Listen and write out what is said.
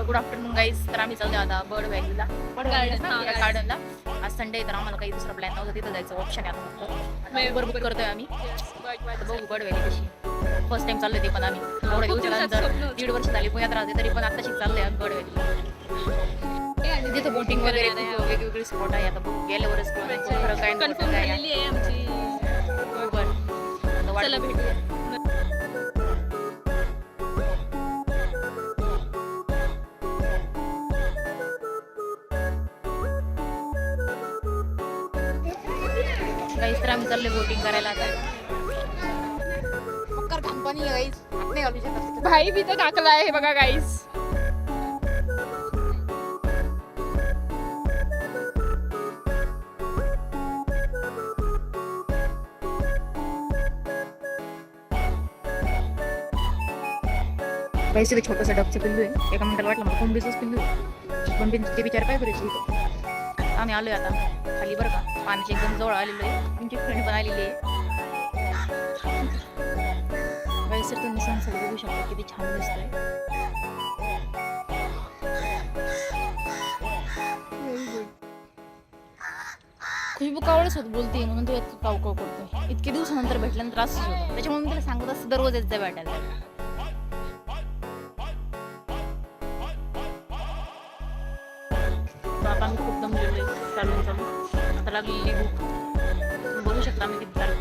Good afternoon guys. तर आम्ही चाललो आता बर्ड व्हॅलीला, गार्डनला. आज संडे तर आम्हाला काही दुसरा प्लॅन नव्हता, तिथं जायचं ऑप्शन आहे आता. उबर बुक करतोय आम्ही. बघू बर्ड व्हॅली कशी. फर्स्ट टाइम चाललोय ते पण आम्ही. एवढ्या दिवसानंतर 1.5 वर्ष झाली पुण्यात राहते, तरी पण आत्ताशी चाललोय आम्ही बर्ड व्हॅली. तिथं बोटिंग वगैरे वेगवेगळे स्पॉट आहे. आता बघू गेल्यावरच खरं काय कन्फर्म झालेली आहे आमची. चला भेटूया. गाईज तर आम्ही चाललोय बोटिंग करायला आता. कंपनी गाईज नाही घालू शकत. भाई बी तर टाकला आहे बघा गाईस. पैसे छोटंसं डबचं पिल्लू आहे. एका मिनिटाला वाटलं मला कोंबडीचंच पिल्लू आहे, पण ते बिचार काय करायचं इथं. आम्ही आलोय आता खाली बरं का. पाण्याची एकदम जवळ आलेलो आहे. तुमची फ्रेंड पण आलेली आहे. सर तुम्ही सनसेट बघू शकता किती छान दिसतंय. खुशबू कावळच होत बोलते म्हणून तू काव काव करतोय. इतके दिवसानंतर भेटल्यानंतर असंच होतं. त्याच्यामुळे तिला सांगत असं दररोज येत जाय भेटायला. आता आम्ही खूप दमलेलो आहे चालून आता लागलेली भूक बघू शकता आम्ही किती चालू.